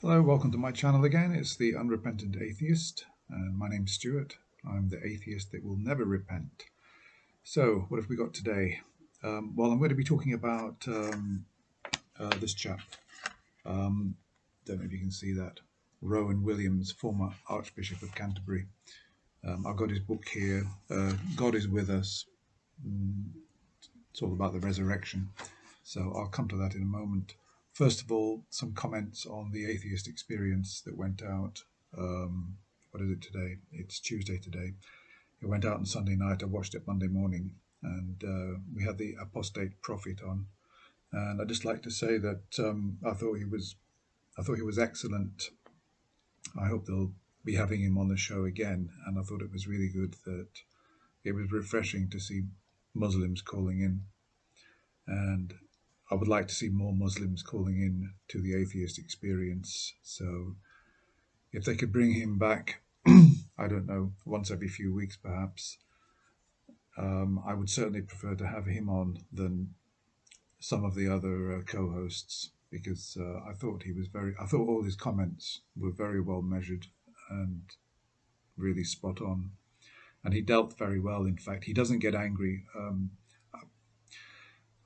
Hello, welcome to my channel again. It's the Unrepentant Atheist, and my name's Stuart. I'm the atheist that will never repent. So, what have we got today? Well, I'm going to be talking about this chap. Don't know if you can see that. Rowan Williams, former Archbishop of Canterbury. I've got his book here, God is With Us. It's all about the resurrection. So I'll come to that in a moment. First of all, some comments on the atheist experience that went out. What is it today? It's Tuesday today. It went out on Sunday night. I watched it Monday morning, and we had the apostate prophet on. And I'd just like to say that I thought he was excellent. I hope they'll be having him on the show again. And I thought it was really good that it was refreshing to see Muslims calling in, and I would like to see more Muslims calling in to the atheist experience. So if they could bring him back, I don't know, once every few weeks perhaps, I would certainly prefer to have him on than some of the other co-hosts, because I thought all his comments were very well measured and really spot on. And he dealt very well. In fact, he doesn't get angry.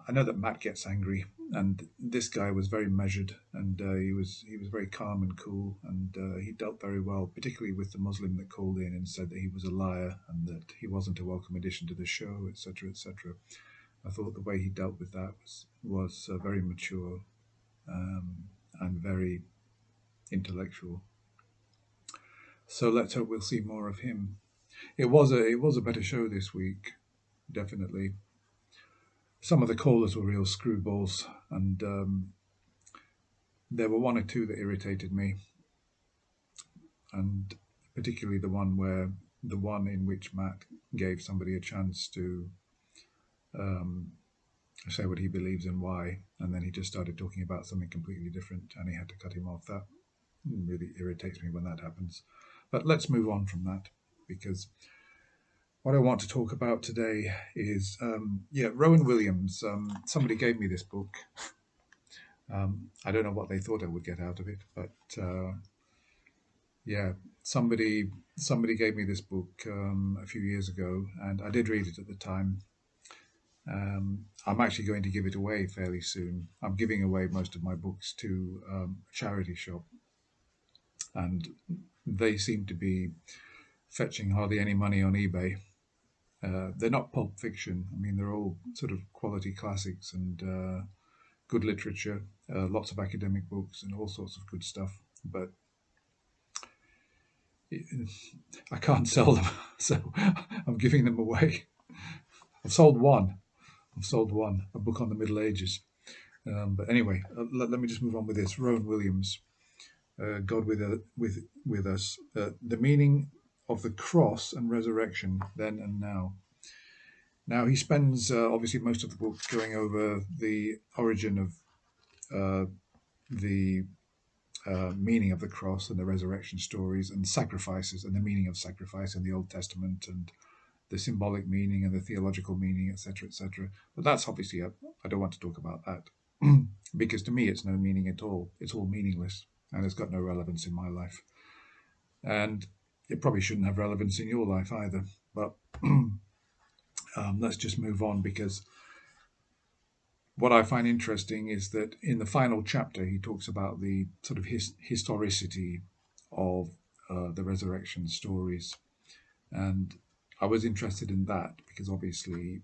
I know that Matt gets angry, and this guy was very measured, and he was very calm and cool, and he dealt very well, particularly with the Muslim that called in and said that he was a liar and that he wasn't a welcome addition to the show, etc., etc. I thought the way he dealt with that was very mature and very intellectual. So let's hope we'll see more of him. It was a better show this week, definitely. Some of the callers were real screwballs, and there were one or two that irritated me, and particularly the one in which Matt gave somebody a chance to um, say what he believes and why, and then he just started talking about something completely different, and he had to cut him off. That really irritates me when that happens. But let's move on from that, because what I want to talk about today is, Rowan Williams. Somebody gave me this book. I don't know what they thought I would get out of it, but yeah, somebody gave me this book a few years ago, and I did read it at the time. I'm actually going to give it away fairly soon. I'm giving away most of my books to a charity shop, and they seem to be fetching hardly any money on eBay. They're not pulp fiction. I mean, they're all sort of quality classics and good literature, lots of academic books and all sorts of good stuff. But I can't sell them, so I'm giving them away. I've sold one. A book on the Middle Ages. But anyway, let me just move on with this. Rowan Williams, God with us. The meaning of the cross and resurrection, then and now. Now he spends obviously most of the book going over the origin of the meaning of the cross and the resurrection stories and sacrifices and the meaning of sacrifice in the Old Testament and the symbolic meaning and the theological meaning, etc., etc. But that's obviously, I don't want to talk about that because to me it's no meaning at all. It's all meaningless and it's got no relevance in my life. And it probably shouldn't have relevance in your life either. But let's just move on, because what I find interesting is that in the final chapter, he talks about the sort of historicity of the resurrection stories. And I was interested in that because obviously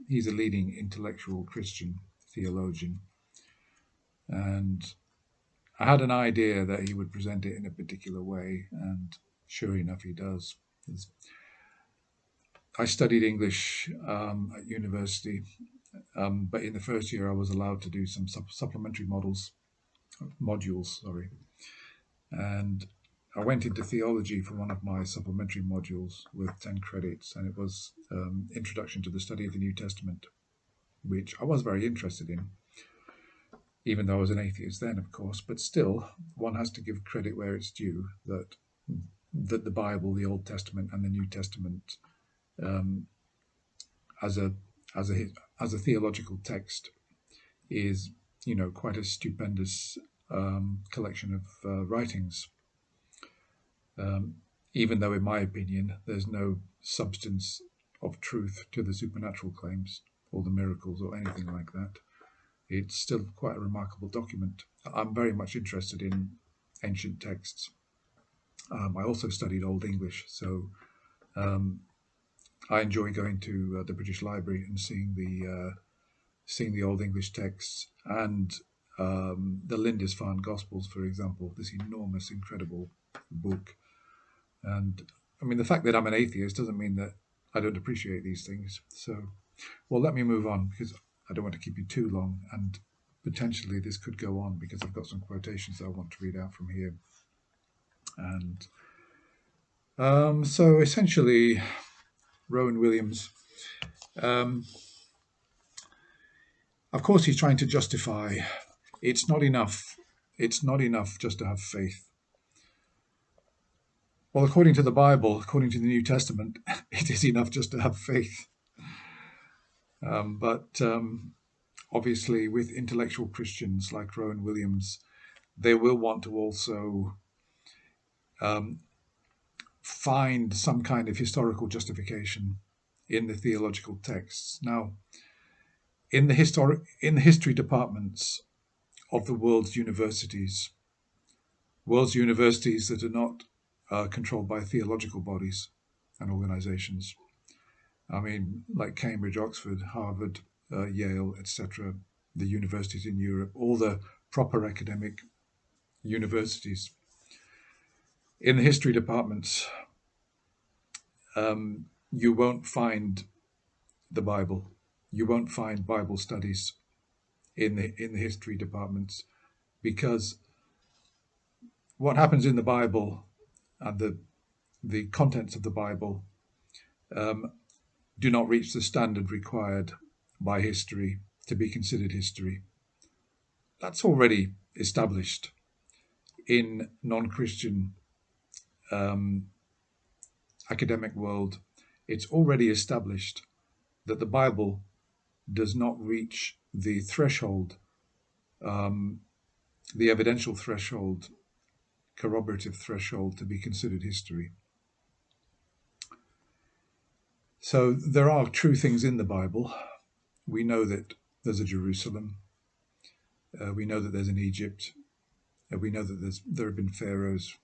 he's a leading intellectual Christian theologian. And I had an idea that he would present it in a particular way. And sure enough, he does. I studied English at university. But in the first year, I was allowed to do some supplementary modules, sorry. And I went into theology for one of my supplementary modules with 10 credits, and it was Introduction to the Study of the New Testament, which I was very interested in, even though I was an atheist then, of course. But still, one has to give credit where it's due, that the Bible, the Old Testament, and the New Testament, as a theological text, is quite a stupendous collection of writings, even though, in my opinion, there's no substance of truth to the supernatural claims or the miracles or anything like that. It's still quite a remarkable document. I'm very much interested in ancient texts. I also studied Old English, so I enjoy going to the British Library and seeing the Old English texts and the Lindisfarne Gospels, for example, this enormous, incredible book. And I mean, the fact that I'm an atheist doesn't mean that I don't appreciate these things. So, well, let me move on because I don't want to keep you too long, and potentially this could go on because I've got some quotations that I want to read out from here. And so essentially, Rowan Williams, of course, he's trying to justify it's not enough just to have faith. Well, according to the Bible, according to the New Testament, it is enough just to have faith. But obviously, with intellectual Christians like Rowan Williams, they will want to also find some kind of historical justification in the theological texts. Now, in the history departments of the world's universities that are not controlled by theological bodies and organizations. I mean, like Cambridge, Oxford, Harvard, Yale, etc., the universities in Europe, all the proper academic universities. In the history departments, you won't find the Bible. You won't find Bible studies in the history departments, because what happens in the Bible and the contents of the Bible do not reach the standard required by history to be considered history. That's already established in non-Christian academic world. It's already established that the Bible does not reach the threshold, the evidential threshold, corroborative threshold to be considered history. So there are true things in the Bible. We know that there's a Jerusalem. We know that there's an Egypt. We know that there have been pharaohs,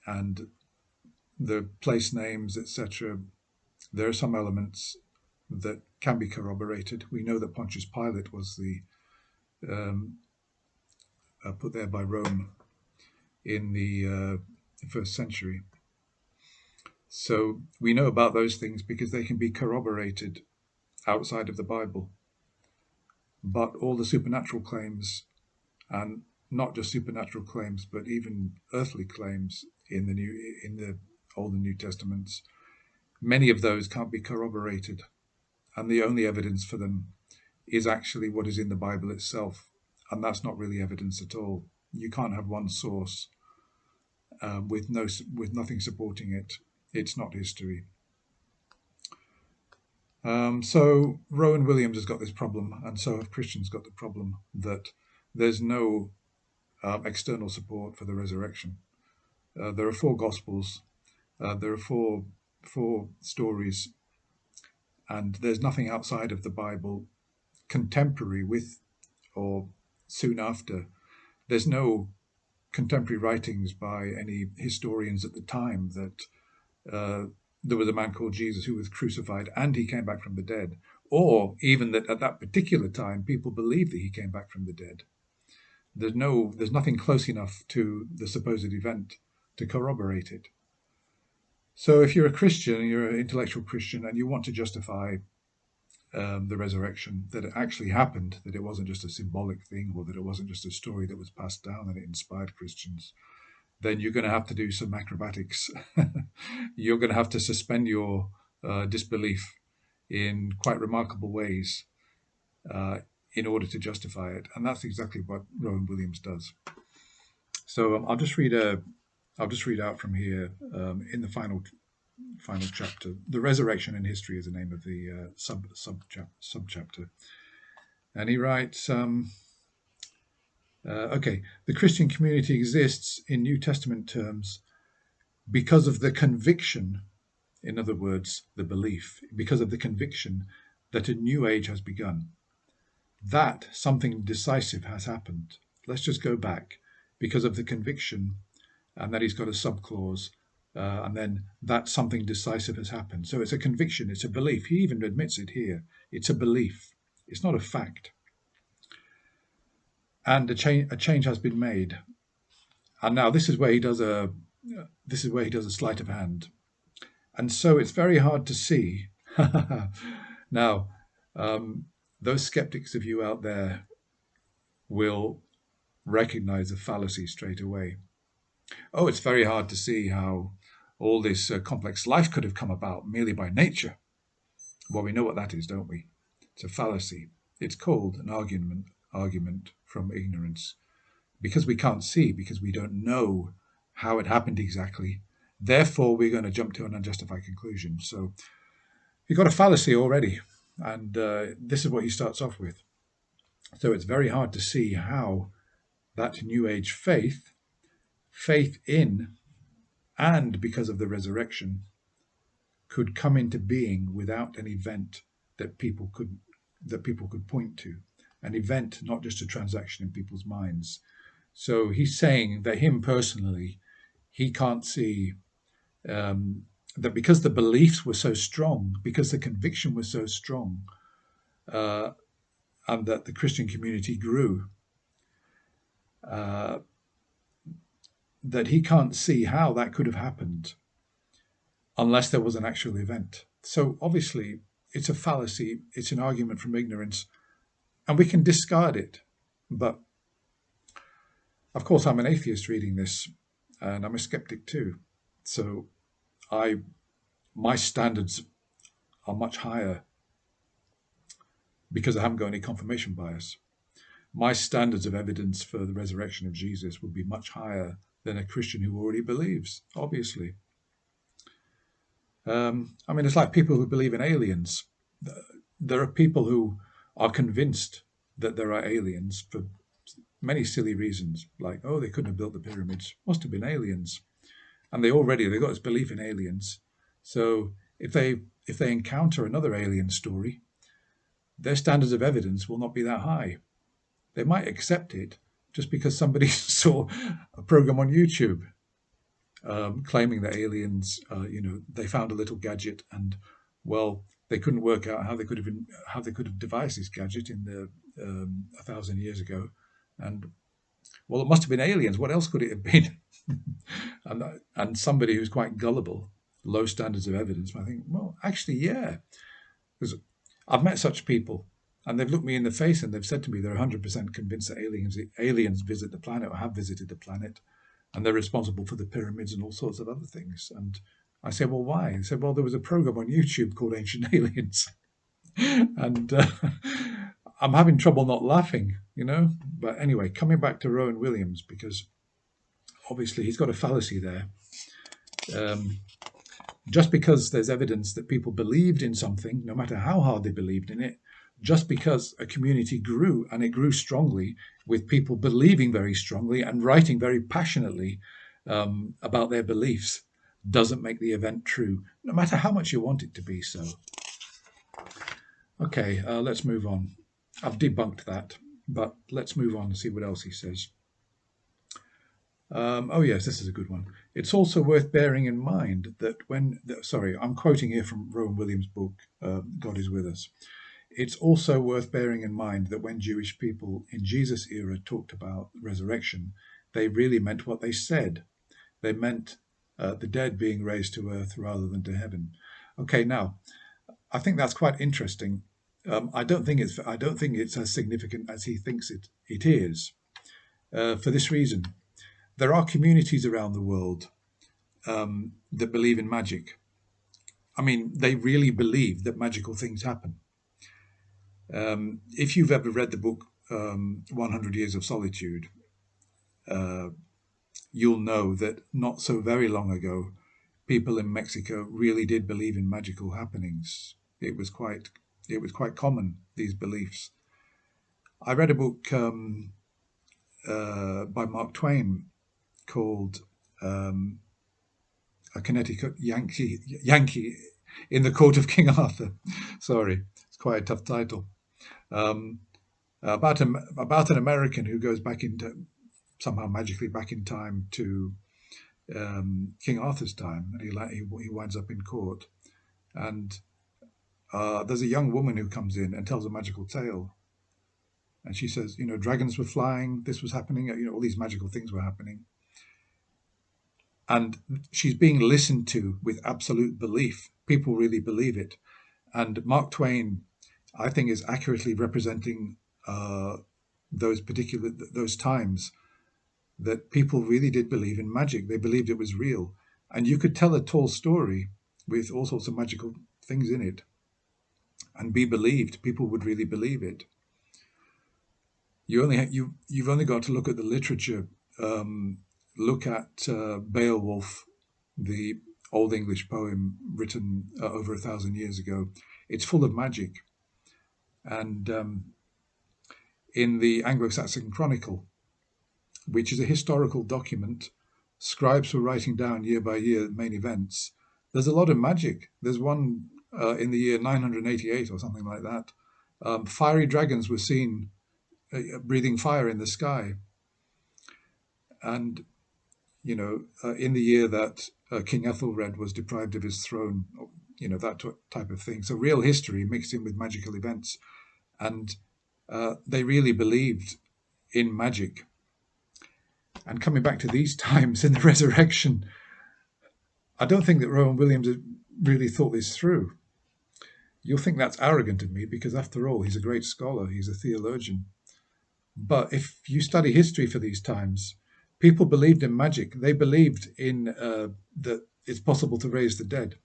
and the place names, etc. There are some elements that can be corroborated. We know that Pontius Pilate was put there by Rome in the first century. So we know about those things because they can be corroborated outside of the Bible. But all the supernatural claims, and not just supernatural claims, but even earthly claims in the Old and New Testaments, many of those can't be corroborated. And the only evidence for them is actually what is in the Bible itself. And that's not really evidence at all. You can't have one source with nothing supporting it. It's not history. So Rowan Williams has got this problem, and so have Christians got the problem that there's no external support for the resurrection. There are 4 Gospels. There are four stories, and there's nothing outside of the Bible contemporary with or soon after. There's no contemporary writings by any historians at the time that there was a man called Jesus who was crucified and he came back from the dead, or even that at that particular time people believed that he came back from the dead. There's nothing close enough to the supposed event to corroborate it. So if you're a Christian, you're an intellectual Christian, and you want to justify the resurrection, that it actually happened, that it wasn't just a symbolic thing, or that it wasn't just a story that was passed down and it inspired Christians, then you're going to have to do some acrobatics. You're going to have to suspend your disbelief in quite remarkable ways in order to justify it. And that's exactly what Rowan Williams does. So I'll just read out from here in the final chapter. The Resurrection in History is the name of the subchapter. And he writes, Okay, the Christian community exists in New Testament terms because of the conviction, in other words, the belief, because of the conviction that a new age has begun, that something decisive has happened. Let's just go back. Because of the conviction, and then he's got a subclause, and then that something decisive has happened. So it's a conviction, it's a belief. He even admits it here. It's a belief. It's not a fact. And a change has been made. And now this is where he does a sleight of hand. And so it's very hard to see. Now, those skeptics of you out there will recognize a fallacy straight away. Oh, it's very hard to see how all this complex life could have come about merely by nature. Well, we know what that is, don't we? It's a fallacy. It's called an argument from ignorance. Because we can't see, because we don't know how it happened exactly, therefore we're going to jump to an unjustified conclusion. So you've got a fallacy already, and this is what he starts off with. So it's very hard to see how that New Age faith in and because of the resurrection could come into being without an event that people could point to, an event, not just a transaction in people's minds. So he's saying that him personally, he can't see that because the beliefs were so strong, because the conviction was so strong, and that the Christian community grew, that he can't see how that could have happened unless there was an actual event. So obviously, it's a fallacy, it's an argument from ignorance, and we can discard it. But of course, I'm an atheist reading this, and I'm a skeptic too. So my standards are much higher because I haven't got any confirmation bias. My standards of evidence for the resurrection of Jesus would be much higher than a Christian who already believes, obviously. I mean, it's like people who believe in aliens. There are people who are convinced that there are aliens for many silly reasons, like, oh, they couldn't have built the pyramids, must have been aliens. And they've got this belief in aliens. So if they encounter another alien story, their standards of evidence will not be that high. They might accept it just because somebody saw a program on YouTube claiming that aliens, they found a little gadget, and well, they couldn't work out how they could have devised this gadget in the 1,000 years ago, and well, it must have been aliens. What else could it have been? and somebody who's quite gullible, low standards of evidence, I think, well, actually, yeah, because I've met such people, and they've looked me in the face and they've said to me they're 100% convinced that aliens visit the planet or have visited the planet, and they're responsible for the pyramids and all sorts of other things. And I say, well, why? They said, well, there was a program on YouTube called Ancient Aliens. and I'm having trouble not laughing, But anyway, coming back to Rowan Williams, because obviously he's got a fallacy there. Just because there's evidence that people believed in something, no matter how hard they believed in it, just because a community grew, and it grew strongly with people believing very strongly and writing very passionately about their beliefs, doesn't make the event true, no matter how much you want it to be so. Okay, let's move on. I've debunked that, but let's move on and see what else he says. Oh yes, this is a good one. It's also worth bearing in mind that I'm quoting here from Rowan Williams' book, God is With Us. It's also worth bearing in mind that when Jewish people in Jesus' era talked about resurrection, they really meant what they said. They meant the dead being raised to earth rather than to heaven. Okay, now I think that's quite interesting. I don't think it's as significant as he thinks it is. For this reason, there are communities around the world that believe in magic. I mean, they really believe that magical things happen. If you've ever read the book 100 Years of Solitude, you'll know that not so very long ago, people in Mexico really did believe in magical happenings. It was quite common, these beliefs. I read a book by Mark Twain called A Connecticut Yankee in the Court of King Arthur. Sorry, it's quite a tough title. Um, about an American who goes back into somehow magically back in time to King Arthur's time, and he winds up in court. And there's a young woman who comes in and tells a magical tale, and she says, dragons were flying, this was happening, all these magical things were happening, and she's being listened to with absolute belief. People really believe it, and Mark Twain, I think, is accurately representing those times that people really did believe in magic. They believed it was real. And you could tell a tall story with all sorts of magical things in it and be believed. People would really believe it. You've only got to look at the literature. Look at Beowulf, the Old English poem written over 1,000 years ago. It's full of magic. And in the Anglo-Saxon Chronicle, which is a historical document, scribes were writing down year by year main events. There's a lot of magic. There's one in the year 988 or something like that. Fiery dragons were seen breathing fire in the sky. And, in the year that King Ethelred was deprived of his throne, that type of thing. So real history mixed in with magical events. And they really believed in magic. And coming back to these times in the resurrection, I don't think that Rowan Williams really thought this through. You'll think that's arrogant of me because, after all, he's a great scholar, he's a theologian. But if you study history for these times, people believed in magic. They believed in that it's possible to raise the dead.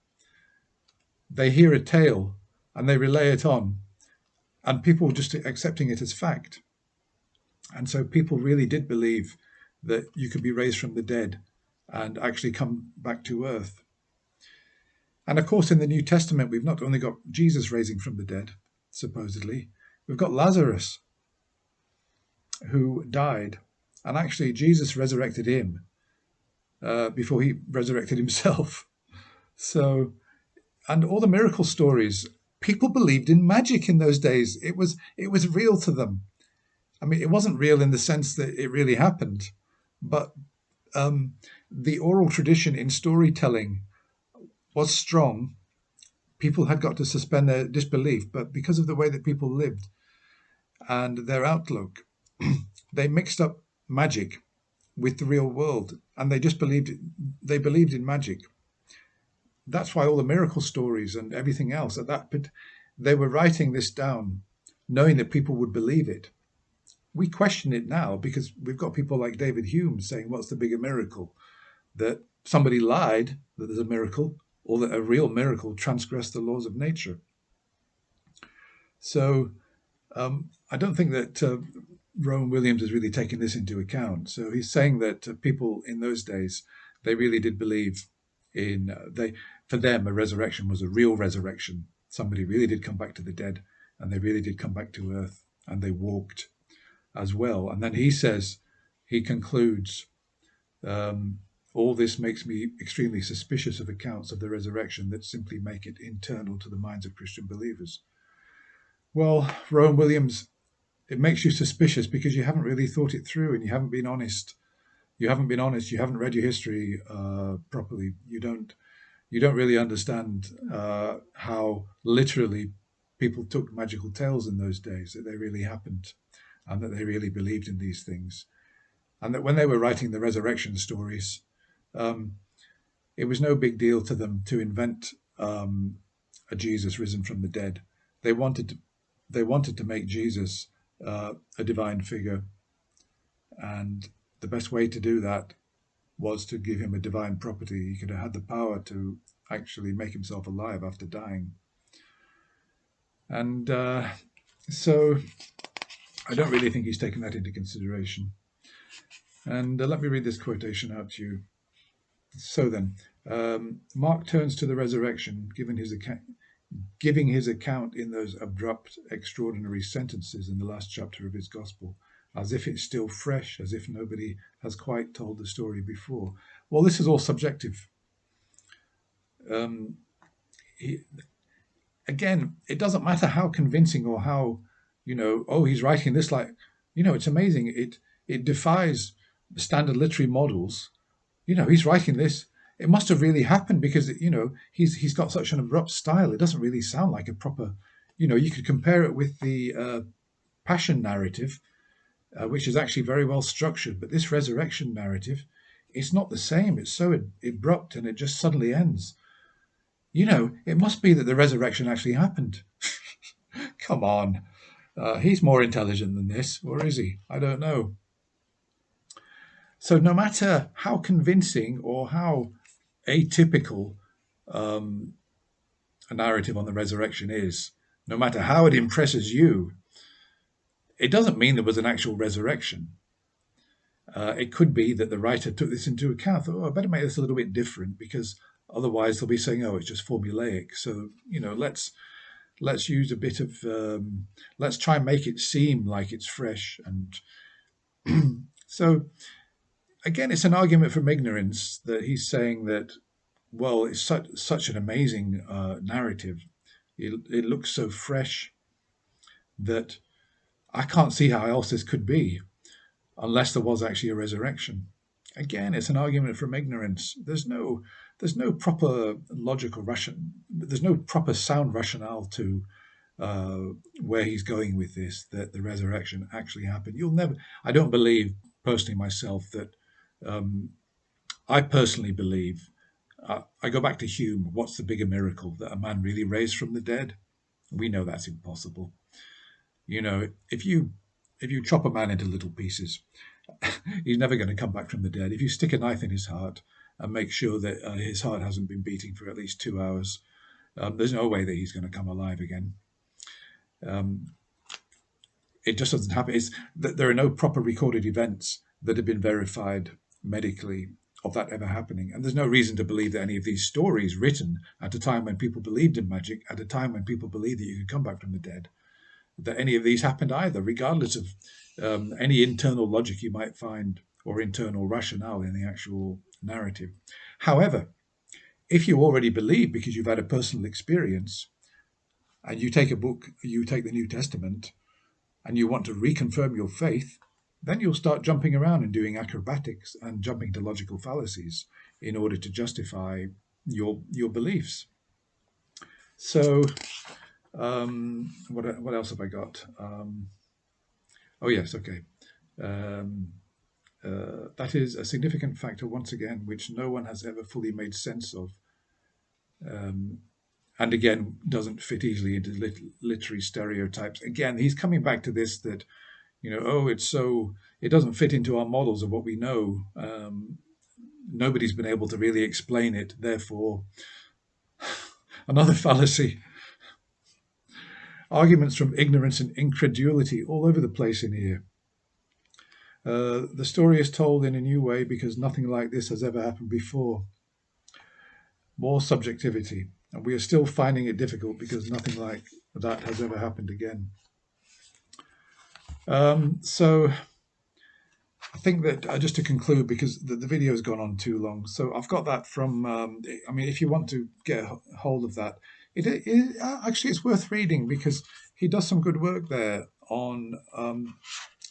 They hear a tale and they relay it on, and people were just accepting it as fact. And so people really did believe that you could be raised from the dead and actually come back to earth. And of course, in the New Testament, we've not only got Jesus raising from the dead, supposedly, we've got Lazarus, who died. And actually, Jesus resurrected him before he resurrected himself. So, and all the miracle stories, people believed in magic in those days. It was real to them. I mean, it wasn't real in the sense that it really happened, but the oral tradition in storytelling was strong. People had got to suspend their disbelief, but because of the way that people lived and their outlook, they mixed up magic with the real world, and they just believed in magic. That's why all the miracle stories and everything else they were writing this down, knowing that people would believe it. We question it now because we've got people like David Hume saying, what's the bigger miracle? That somebody lied, that there's a miracle, or that a real miracle transgressed the laws of nature. So I don't think that Rowan Williams has really taken this into account. So he's saying that people in those days, they really did believe in, for them, a resurrection was a real resurrection. Somebody really did come back to the dead, and they really did come back to earth, and they walked as well. And then he concludes, all this makes me extremely suspicious of accounts of the resurrection that simply make it internal to the minds of Christian believers. Well, Rowan Williams, it makes you suspicious because you haven't really thought it through and you haven't been honest. You haven't read your history properly. You don't really understand how literally people took magical tales in those days, that they really happened and that they really believed in these things. And that when they were writing the resurrection stories, it was no big deal to them to invent a Jesus risen from the dead. They wanted to make Jesus a divine figure, and the best way to do that was to give him a divine property. He could have had the power to actually make himself alive after dying. And so I don't really think he's taken that into consideration. And let me read this quotation out to you. So then, Mark turns to the resurrection, giving his account in those abrupt, extraordinary sentences in the last chapter of his gospel. as if it's still fresh, as if nobody has quite told the story before. Well, this is all subjective. Um, he, Again, it doesn't matter how convincing or how, oh, he's writing this like, it's amazing. It defies the standard literary models. He's writing this. It must have really happened because he's got such an abrupt style. It doesn't really sound like a proper. You could compare it with the Passion narrative, which is actually very well structured. But this resurrection narrative, it's not the same. It's so abrupt and it just suddenly ends. It must be that the resurrection actually happened. Come on. He's more intelligent than this, or is he? I don't know. So no matter how convincing or how atypical a narrative on the resurrection is, no matter how it impresses you, it doesn't mean there was an actual resurrection. It could be that the writer took this into account. Thought, I better make this a little bit different because otherwise they'll be saying, oh, it's just formulaic. So, let's use a bit of, let's try and make it seem like it's fresh. And so, again, it's an argument from ignorance that he's saying that, well, it's such an amazing narrative. It looks so fresh that I can't see how else this could be unless there was actually a resurrection. Again, it's an argument from ignorance. There's no proper logical ration. There's no proper sound rationale to where he's going with this. That the resurrection actually happened. You'll never. I don't believe personally myself that. I personally believe. I go back to Hume. What's the bigger miracle, that a man really raised from the dead? We know that's impossible. If you chop a man into little pieces, he's never going to come back from the dead. If you stick a knife in his heart and make sure that his heart hasn't been beating for at least 2 hours, there's no way that he's going to come alive again. It just doesn't happen. It's that there are no proper recorded events that have been verified medically of that ever happening. And there's no reason to believe that any of these stories written at a time when people believed in magic, at a time when people believed that you could come back from the dead, that any of these happened either, regardless of any internal logic you might find or internal rationale in the actual narrative. However, if you already believe because you've had a personal experience and you take a book, you take the New Testament, and you want to reconfirm your faith, then you'll start jumping around and doing acrobatics and jumping to logical fallacies in order to justify your beliefs. So what else have I got? Oh yes, okay. That is a significant factor, once again, which no one has ever fully made sense of, and again, doesn't fit easily into literary stereotypes. Again, he's coming back to this that, it doesn't fit into our models of what we know. Nobody's been able to really explain it, therefore, another fallacy. Arguments from ignorance and incredulity all over the place in here. The story is told in a new way because nothing like this has ever happened before. More subjectivity. And we are still finding it difficult because nothing like that has ever happened again. So I think that just to conclude, because the video has gone on too long, so I've got that from, if you want to get a hold of that, actually it's worth reading because he does some good work there on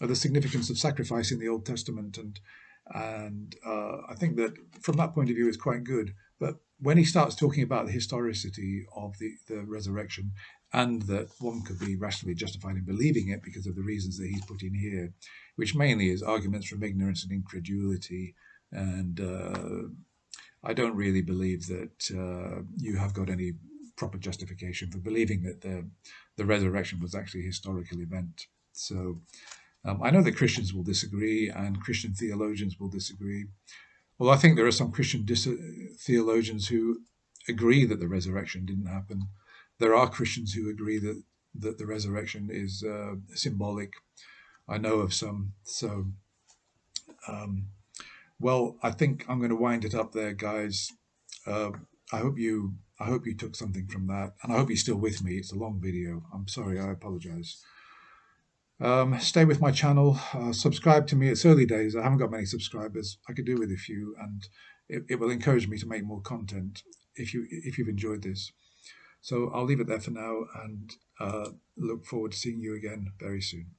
the significance of sacrifice in the Old Testament, and I think that from that point of view it's quite good. But when he starts talking about the historicity of the resurrection, and that one could be rationally justified in believing it because of the reasons that he's put in here, which mainly is arguments from ignorance and incredulity, and I don't really believe that you have got any proper justification for believing that the resurrection was actually a historical event. So I know that Christians will disagree and Christian theologians will disagree. Well, I think there are some Christian theologians who agree that the resurrection didn't happen. There are Christians who agree that the resurrection is symbolic. I know of some. So, well, I think I'm going to wind it up there, guys. I hope you took something from that, and I hope you're still with me. It's a long video. I'm sorry. I apologize. Stay with my channel, subscribe to me. It's early days. I haven't got many subscribers. I could do with a few, and it will encourage me to make more content if you've enjoyed this. So I'll leave it there for now, and look forward to seeing you again very soon.